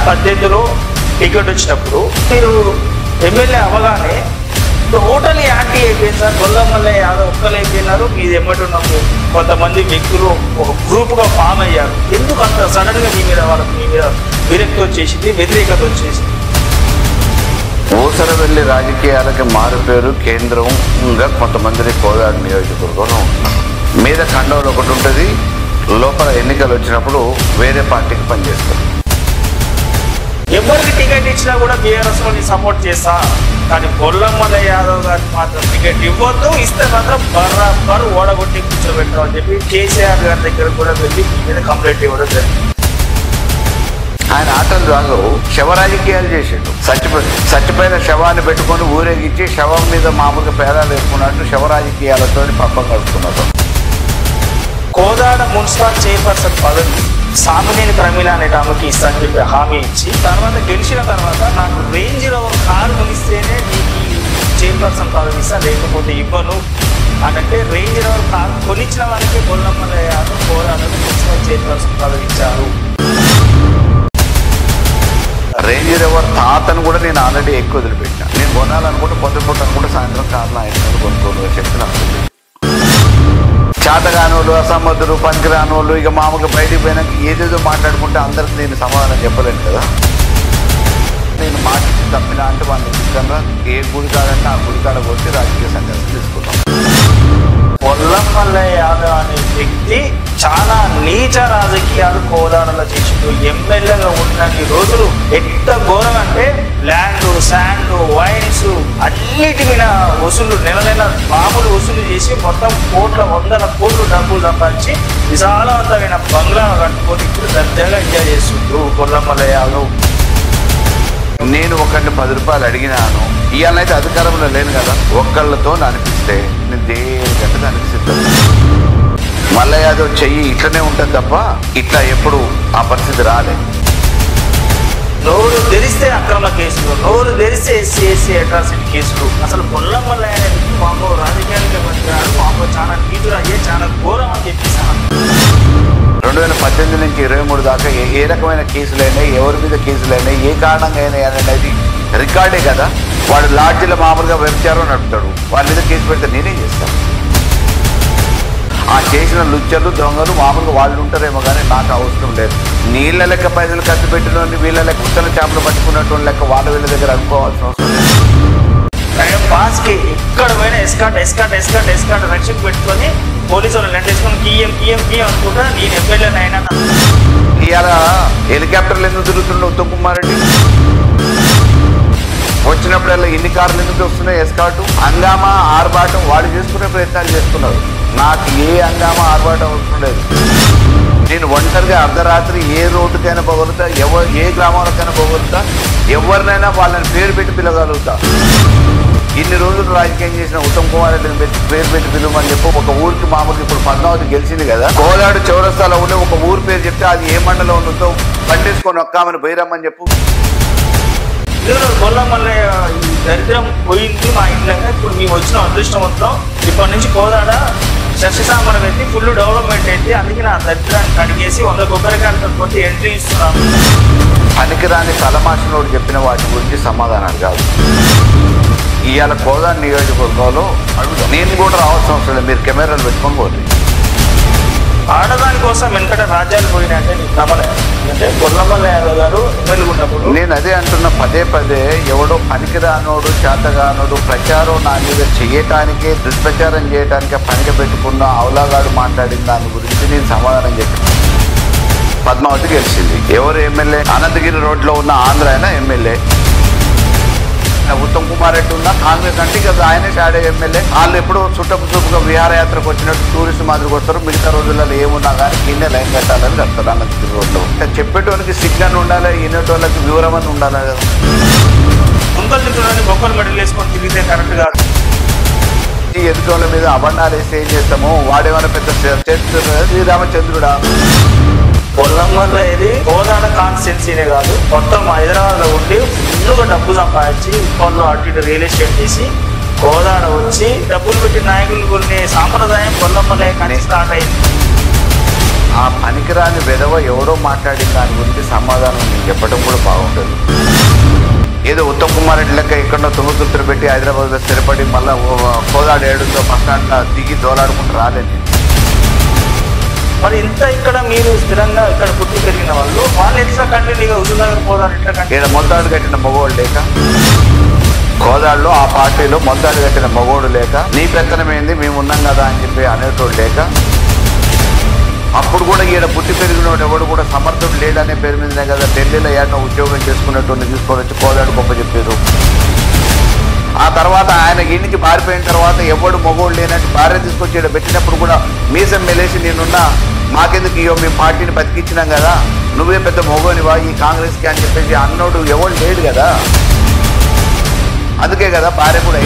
2018లో ticket వచ్చినప్పుడు మీరు MLA అవగానే టోటల్ యాంటీ అయిపోయింది సార్. గొల్లమల్ల యాదవ్ ఒక్కలు అయిపోయినారు. మీది ఎమ్మటున్నప్పుడు కొంతమంది వ్యక్తులు ఒక గ్రూప్గా ఫామ్ అయ్యారు. ఎందుకు అంత సడన్గా మీ మీద విరక్తి వచ్చేసింది, వ్యతిరేకత వచ్చేసింది? ఊసరవెల్లి రాజకీయాలకి మారుపేరు కేంద్రంగా కొంతమందిని కోదాడు నియోజకవర్గంలో ఉంటున్నారు. మీద ఖండంలో ఒకటి ఉంటుంది, లోపల ఎన్నికలు వచ్చినప్పుడు వేరే పార్టీకి పనిచేస్తారు. ఎవరికి టికెట్ ఇచ్చినా కూడా బీఆర్ఎస్ లో సపోర్ట్ చేస్తా, కానీ గొల్లమల్ల యాదవ్ గారికి మాత్రం టికెట్ ఇవ్వద్దు, ఇస్తే మాత్రం బర్రాబర్ ఓడగొట్టి కూర్చోబెట్టామని చెప్పి కేసీఆర్ గారి దగ్గర కూడా వెళ్ళి మీ మీద కంప్లైంట్ ఇవ్వడం జరిగింది. ఆయన ఆటలు రాదు, శవ రాజకీయాలు చేసాడు. చచ్చిపోయిన శవాన్ని పెట్టుకొని ఊరేగించి శవం మీద మామూలుగా పేరాలు వేసుకున్నట్టు శవ రాజకీయాలతో పబ్బం గడుపుతున్నారు. కోదాడ మున్సిపల్ చైర్పర్సన్ పదవి సామినేని ప్రమీల అనే ఆమెకి ఇస్తా అని చెప్పి హామీ ఇచ్చి తర్వాత గెలిచిన తర్వాత నాకు రేంజ్ రోవర్ కారు కొనిస్తేనే నీకు చైర్పర్సన్ పదవి ఇస్తా, లేకపోతే ఇవ్వను అంటే రేంజ్ రోవర్ కారు కొనిచ్చిన వాళ్ళకి గొల్లమల్ల యాదవ్ కోదాడకు మున్సిపల్ చైర్పర్సన్ పదవి ఇచ్చారు. రేంజ్ రోవర్ తాతను కూడా నేను ఆల్రెడీ ఎక్కువ వదిలిపెట్టినా. నేను కొనాలనుకుంటే పొద్దుపూట అనుకుంటే సాయంత్రం కార్లో ఆయన కొనుక్కోను చెప్తే నాకు చేతగానోళ్ళు, అసమర్థులు, పనికిరానోళ్ళు ఇక మామూలుగా బయటికి పోయినాక ఏదేదో మాట్లాడుకుంటే అందరికి నేను సమాధానం చెప్పలేను కదా. నేను మాటిచ్చి తప్పినా అంటే వాళ్ళని ఇష్టంగా ఏ గుడి కాడంటే ఆ గుడి కాడ కొట్టి రాజకీయ సన్యాసం తీసుకుంటాం. గొల్లమల్ల యాదవ్ అనే వ్యక్తి చాలా నీచ రాజకీయాలు కోదాడలో చేసిండు. ఎమ్మెల్యేగా ఉన్నన్ని రోజులు ఎంత ఘోరం అంటే ల్యాండ్, శాండ్, వైన్స్ అన్నిటి మీద వసూలు నెల మామూలు వసూలు చేసి మొత్తం వందల కోట్లు డబ్బులు సంపాదించి విశాలవంతమైన బంగ్లా కట్టుకొని ఇప్పుడు దర్జాగా ఎంజాయ్ చేస్తుండ్రు గొల్లమల్ల యాదవ్. నేను ఒకరిని 10 రూపాయలు అడిగినాను, ఇవాళైతే అధికారంలో లేను కదా, ఒక్కళ్ళతో అనిపిస్తే నేను దేనికంటే దానికి సిద్ధం. మల్ల యాదవ్ చెయ్యి ఇట్లనే ఉంటుంది తప్ప ఇట్లా ఎప్పుడు ఆ పరిస్థితి రాలే. నోరు తెరిస్తే అక్రమ కేసులు, నోరు తెరిస్తే ఎస్సీ అట్రాసిటీ కేసులు. అసలు గొల్లమల్ల యాదవ్ మామూలు రాజకీయానికి పనికిరాడు, మామూలు చాలా నీతులు అయ్యే చాలా ఘోరం అని చెప్పేసాను. 2018 నుంచి 23 దాకా ఏ రకమైన కేసులైనాయి, ఎవరి మీద కేసులైనాయి, ఏ కారణంగా అయినాయి అనేది రికార్డే కదా. వాడు లాడ్జీలో మామూలుగా వ్యభిచారం నడుపుతాడు, వాళ్ళ మీద కేసు పెడితే నేనేం చేస్తాను? ఆ చేసిన లుచ్చలు దొంగలు మామూలుగా వాళ్ళు ఉంటారేమో కానీ నాకు అవసరం లేదు. నీళ్ళ లెక్క పైసలు ఖర్చు పెట్టిన వీళ్ళ లెక్క ఉత్తల చేపలు పట్టుకున్నటువంటి లెక్క వీళ్ళ దగ్గర అనుకోవాల్సిన అవసరం లేదు. పాస్కి ఇక్కడ పోయిన ఎస్కాట్ రక్షణ పెట్టుకొని పోలీసు వాళ్ళు లెంటేసుకొని కియ్యం అనుకుంటా నేను ఎమ్మెల్యేనైనా. ఇవాళ హెలికాప్టర్లు ఎందుకు తిరుగుతుండే ఉత్తమ్ కుమార్ రెడ్డి? వచ్చినప్పుడల్లా ఎన్ని కార్లు ఎందుకు వస్తున్నాయి? ఎస్కాటు హంగామా ఆర్భాటం వాడు చేసుకునే ప్రయత్నాలు చేస్తున్నారు. నాకు ఏ హంగామా ఆర్భాటం అవసరం లేదు. నేను ఒంటరిగా అర్ధరాత్రి ఏ రోడ్డుకైనా పోగలుగుతా, ఏ గ్రామాలకైనా పోగలుగుతా, ఎవరినైనా వాళ్ళని పేరు పెట్టి పిలవగలుగుతా. ఇన్ని రోజులు రాజకీయం చేసిన ఉత్తమ్ కుమార్ రెడ్డిని పేరు పెట్టి పిలువమని చెప్పి ఒక ఊరికి మామూలుగా ఇప్పుడు పద్మావతి గెలిచింది కదా, కోదాడు చౌరస్తాలో ఉండే ఒక ఊరు పేరు చెప్తే అది ఏ మండలం ఉంటుందో పండేసుకొని ఒక్కామని బైరమ్మని చెప్పు. గొల్లమల్ల ఈ దరిద్రం పోయింది మా ఇంట్లో. ఇప్పుడు మేము వచ్చిన అదృష్టవంతం. ఇప్పటి నుంచి కోదాడ శశిసామరం అయితే ఫుల్ డెవలప్మెంట్ అయితే, అందుకే నా దరిద్రాన్ని కడిగేసి 100 కొబ్బరికాయలతో కొట్టి ఎంట్రీ ఇస్తున్నాను. పనికిరాని తలమాసినోడు చెప్పిన వాటి గురించి సమాధానాలు కాదు. ఇవాళ కోదాడ నియోజకవర్గంలో నేను కూడా రావాల్సిన అవసరం లేదు, మీరు కెమెరాలు పెట్టుకొని పోతుంది. ఆడదాని కోసం వెనకట రాజ్యాలు పోయినట్టే నీకు నమ్మలే అంటే గొల్లమల్ల యాదవ్ గారు ఎమ్మెల్యేన్నప్పుడు నేను అదే అంటున్నా పదే ఎవడో పనికిరానోడు చేతగానోడు ప్రచారం నా మీద చేయటానికే దుష్ప్రచారం చేయటానికే పనిగా పెట్టుకున్న అవలాగాడు మాట్లాడిన దాని గురించి నేను సమాధానం చెప్పాను. పద్మావతి గెలిచింది. ఎవరు ఎమ్మెల్యే? అనంతగిరి రోడ్లో ఉన్న ఆంధ్ర అయినా ఎమ్మెల్యే. ఉత్తమ్ కుమార్ రెడ్డి ఉన్న కాంగ్రెస్ అంటే ఇక ఆయనే షాడే ఎమ్మెల్యే. వాళ్ళు ఎప్పుడు చుట్టపు చూపుగా విహారయాత్రకు వచ్చినట్టు టూరిస్ట్ మాదిరికి వస్తారు. మిగతా రోజులలో ఏమున్నా కానీ కింద లైన్ కట్టాలని కడతారు అనంతగిరి రోడ్లో. చెప్పేటోనికి సిగ్నల్ ఉండాలి, వినేటోళ్ళకి వివరం అని ఉండాలి కదా. ముందలు తింటున్నారని బొక్కలు మెడలు వేసుకొని తిరిగితే కరెక్ట్ కాదు. ఎదుటోళ్ళ మీద అబండాలు వేస్తే ఏం చేస్తాము? వాడేమైనా పెద్ద శ్రీరామచంద్రుడా? గొల్లమల్ల ఇది కోదాడ కాన్స్టిట్యున్సీనే కాదు, మొత్తం హైదరాబాద్లో ఉండి ఫుల్గా డబ్బు సంపాదించి ఇప్పట్లో అటు ఇటు రియల్ ఎస్టేట్ చేసి కోదాడ వచ్చి డబ్బులు పెట్టి నాయకులు కొన్ని సాంప్రదాయం గొల్లమల్ల కానీ స్టార్ట్ అయింది. ఆ పనికిరాని వెధవ ఎవడో మాట్లాడిన దాని గురించి సమాధానం నేను చెప్పడం కూడా బాగుంటుంది. ఏదో ఉత్తమ్ కుమార్ రెడ్డి లెక్క ఎక్కడో తుంగతుర్తులు పెట్టి హైదరాబాద్లో స్థిరపడి మళ్ళీ కోదాడు ఏడుతో బస్ స్టాండ్లో దిగి దోలాడుకుంటూ రాలేదు. మరి ఇంత ఇక్కడ మీరు స్థిరంగా ఇక్కడ పుట్టి పెరిగిన వాళ్ళు ఎట్లా కంటిన్యూగా హుజూర్నగర్ పోదారు ఎట్లా ఇక్కడ మొత్తాడు కట్టిన మగవాడు లేక, కోదాడులో ఆ పార్టీలో మొత్తాడు కట్టిన మగోడు లేక, నీ పెత్తనమైంది మేము ఉన్నాం కదా అని చెప్పి అనేటోడు లేక, అప్పుడు కూడా ఈయన పుట్టి పెరిగినోడు ఎవడు కూడా సమర్థుడు లేడనే పేరు మీదనే కదా ఢిల్లీలో ఏడనో ఉద్యోగం చేసుకునేటువంటి తీసుకొని వచ్చి కోదాడు గొప్ప చెప్పారు. ఆ తర్వాత ఆయన ఇంటికి పారిపోయిన తర్వాత ఎవడు మగోడు లేనట్టు భార్య తీసుకొచ్చి ఇక్కడ పెట్టినప్పుడు కూడా మీసం మెలేసి నేనున్నా మాకెందుకు ఇయో మేము పార్టీని బతికించినాం కదా, నువ్వే పెద్ద మగోనివా ఈ కాంగ్రెస్కి అని చెప్పేసి అన్నోడు ఎవడు లేడు కదా. అందుకే కదా భార్య కూడా